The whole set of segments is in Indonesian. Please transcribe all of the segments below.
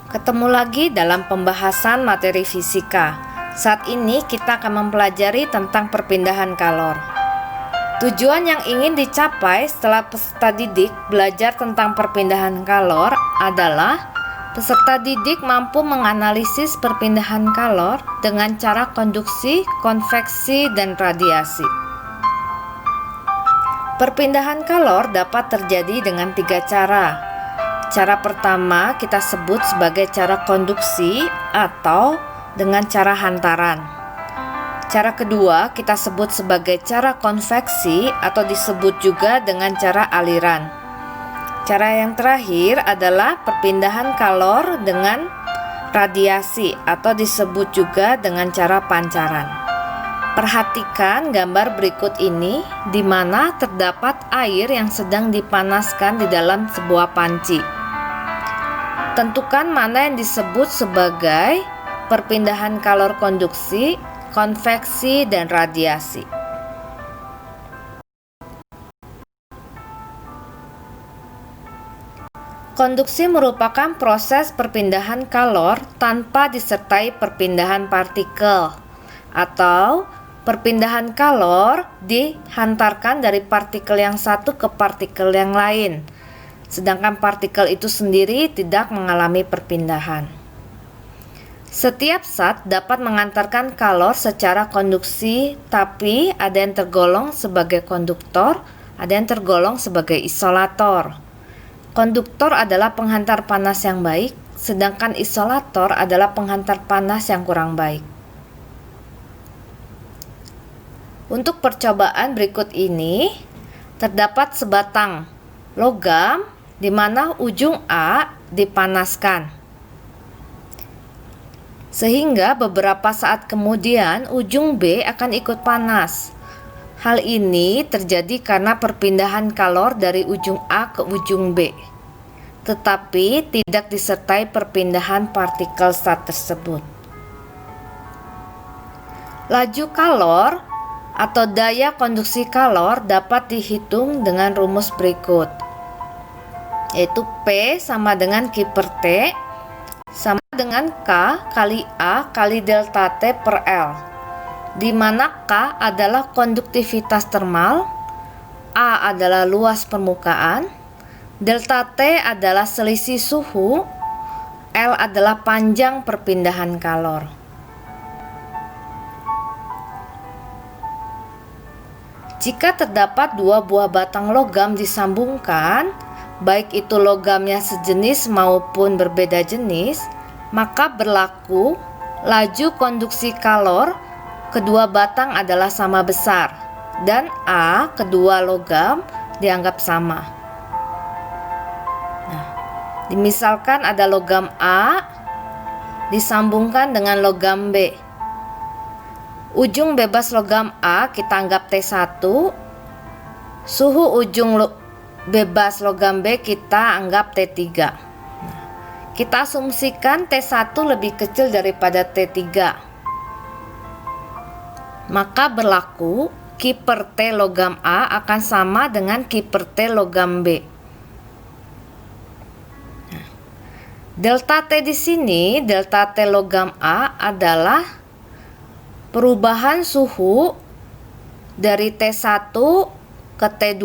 Ketemu lagi dalam pembahasan materi fisika. Saat ini kita akan mempelajari tentang perpindahan kalor. Tujuan yang ingin dicapai setelah peserta didik belajar tentang perpindahan kalor adalah peserta didik mampu menganalisis perpindahan kalor dengan cara konduksi, konveksi, dan radiasi. Perpindahan kalor dapat terjadi dengan 3 cara. Cara pertama kita sebut sebagai cara konduksi atau dengan cara hantaran. Cara kedua kita sebut sebagai cara konveksi atau disebut juga dengan cara aliran. Cara yang terakhir adalah perpindahan kalor dengan radiasi atau disebut juga dengan cara pancaran. Perhatikan gambar berikut ini di mana terdapat air yang sedang dipanaskan di dalam sebuah panci. Tentukan mana yang disebut sebagai perpindahan kalor konduksi, konveksi, dan radiasi. Konduksi merupakan proses perpindahan kalor tanpa disertai perpindahan partikel, atau perpindahan kalor dihantarkan dari partikel yang satu ke partikel yang lain, sedangkan partikel itu sendiri tidak mengalami perpindahan. Setiap zat dapat mengantarkan kalor secara konduksi, tapi ada yang tergolong sebagai konduktor, ada yang tergolong sebagai isolator. Konduktor adalah penghantar panas yang baik, sedangkan isolator adalah penghantar panas yang kurang baik. Untuk percobaan berikut ini, terdapat sebatang logam di mana ujung A dipanaskan, sehingga beberapa saat kemudian ujung B akan ikut panas. Hal ini terjadi karena perpindahan kalor dari ujung A ke ujung B, tetapi tidak disertai perpindahan partikel zat tersebut. Laju kalor atau daya konduksi kalor dapat dihitung dengan rumus berikut, yaitu P sama dengan Q per T sama dengan K kali A kali delta T per L, di mana K adalah konduktivitas termal, A adalah luas permukaan, delta T adalah selisih suhu, L adalah panjang perpindahan kalor. Jika terdapat 2 buah batang logam disambungkan, baik itu logamnya sejenis maupun berbeda jenis, maka berlaku laju konduksi kalor kedua batang adalah sama besar dan A kedua logam dianggap sama. Nah, misalkan ada logam A disambungkan dengan logam B. Ujung bebas logam A kita anggap T1, suhu ujung bebas logam B kita anggap T3. Nah, kita asumsikan T1 lebih kecil daripada T3. Maka berlaku Q per T logam A akan sama dengan Q per T logam B. Nah, delta T di sini, delta T logam A adalah perubahan suhu dari T1 ke T2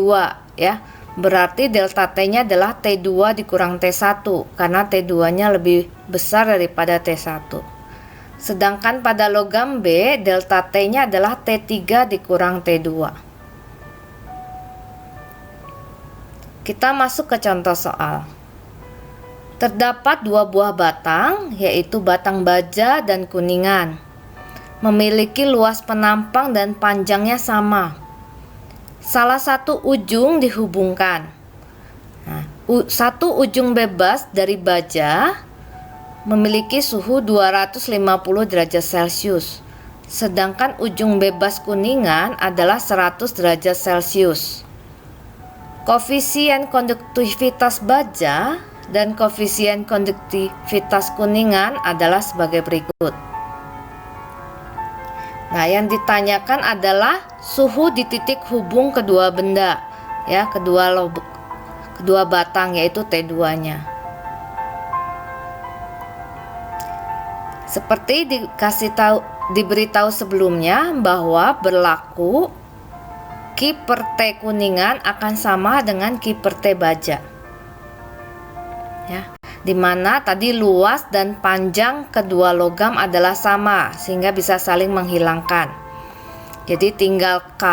ya. Berarti delta T-nya adalah T2 dikurang T1 karena T2-nya lebih besar daripada T1. Sedangkan pada logam B, delta T-nya adalah T3 dikurang T2. Kita masuk ke contoh soal. Terdapat 2 buah batang, yaitu batang baja dan kuningan, memiliki luas penampang dan panjangnya sama. Salah satu ujung dihubungkan. Nah, satu ujung bebas dari baja memiliki suhu 250 derajat Celcius, sedangkan ujung bebas kuningan adalah 100 derajat Celcius. Koefisien konduktivitas baja dan koefisien konduktivitas kuningan adalah sebagai berikut. Nah, yang ditanyakan adalah suhu di titik hubung kedua benda, ya, kedua batang, yaitu T2-nya. Seperti diberitahu sebelumnya bahwa berlaku Ki per T kuningan akan sama dengan Ki per T baja. Ya, dimana tadi luas dan panjang kedua logam adalah sama sehingga bisa saling menghilangkan. Jadi tinggal K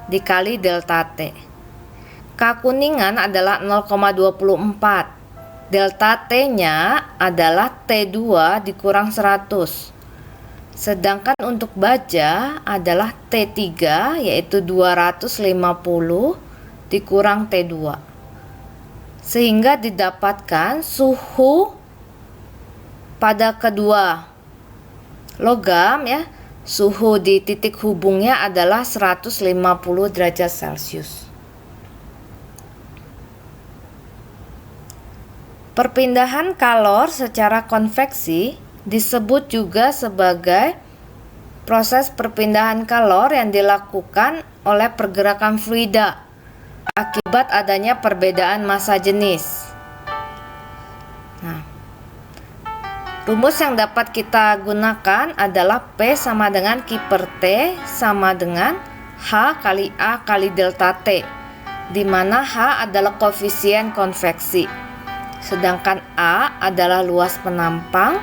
dikali delta T. K kuningan adalah 0,24. Delta T-nya adalah T2 dikurang 100. Sedangkan untuk baja adalah T3 yaitu 250 dikurang T2. Sehingga didapatkan suhu pada kedua logam ya, suhu di titik hubungnya adalah 150 derajat Celcius. Perpindahan kalor secara konveksi disebut juga sebagai proses perpindahan kalor yang dilakukan oleh pergerakan fluida akibat adanya perbedaan massa jenis. Nah, rumus yang dapat kita gunakan adalah P sama dengan Q per T sama dengan H kali A kali delta T, di mana H adalah koefisien konveksi. Sedangkan A adalah luas penampang,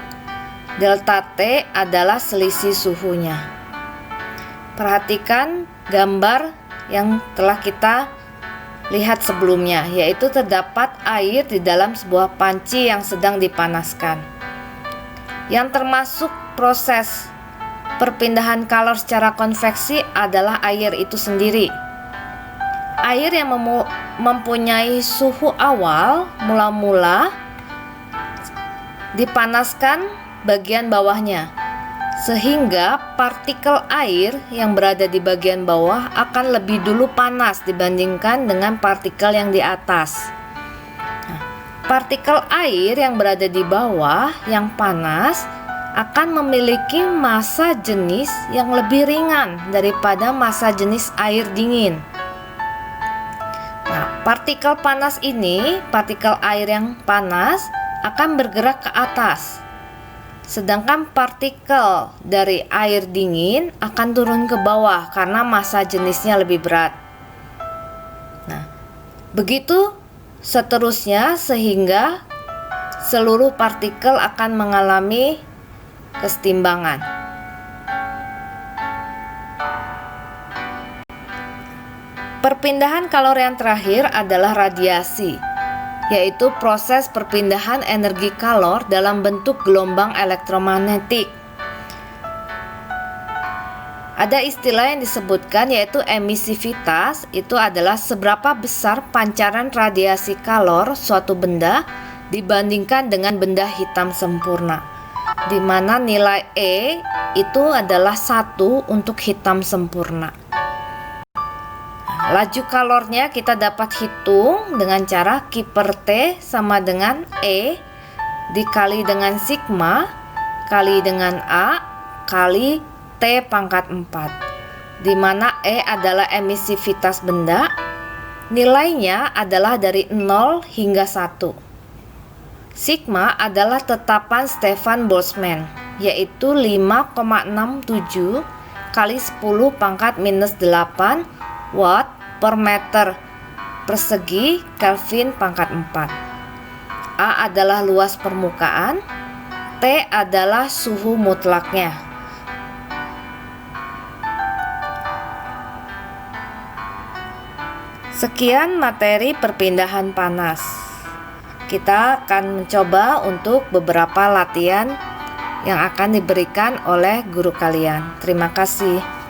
delta T adalah selisih suhunya. Perhatikan gambar yang telah kita lihat sebelumnya, yaitu terdapat air di dalam sebuah panci yang sedang dipanaskan. Yang termasuk proses perpindahan kalor secara konveksi adalah air itu sendiri. Air yang mempunyai suhu awal mula-mula dipanaskan bagian bawahnya, sehingga partikel air yang berada di bagian bawah akan lebih dulu panas dibandingkan dengan partikel yang di atas. Nah, partikel air yang berada di bawah yang panas akan memiliki massa jenis yang lebih ringan daripada massa jenis air dingin. Partikel panas ini, partikel air yang panas akan bergerak ke atas. Sedangkan partikel dari air dingin akan turun ke bawah karena massa jenisnya lebih berat. Nah, begitu seterusnya sehingga seluruh partikel akan mengalami kesetimbangan. Perpindahan kalor yang terakhir adalah radiasi, yaitu proses perpindahan energi kalor dalam bentuk gelombang elektromagnetik. Ada istilah yang disebutkan yaitu emisivitas, itu adalah seberapa besar pancaran radiasi kalor suatu benda dibandingkan dengan benda hitam sempurna, di mana nilai E itu adalah 1 untuk hitam sempurna. Laju kalornya kita dapat hitung dengan cara Q per T sama dengan E dikali dengan sigma kali dengan A kali T pangkat 4, di mana E adalah emisivitas benda, nilainya adalah dari 0 hingga 1. Sigma adalah tetapan Stefan Boltzmann, yaitu 5,67 kali 10 pangkat minus 8 watt per meter persegi Kelvin pangkat 4. A adalah luas permukaan, T adalah suhu mutlaknya. Sekian materi perpindahan panas. Kita akan mencoba untuk beberapa latihan yang akan diberikan oleh guru kalian. Terima kasih.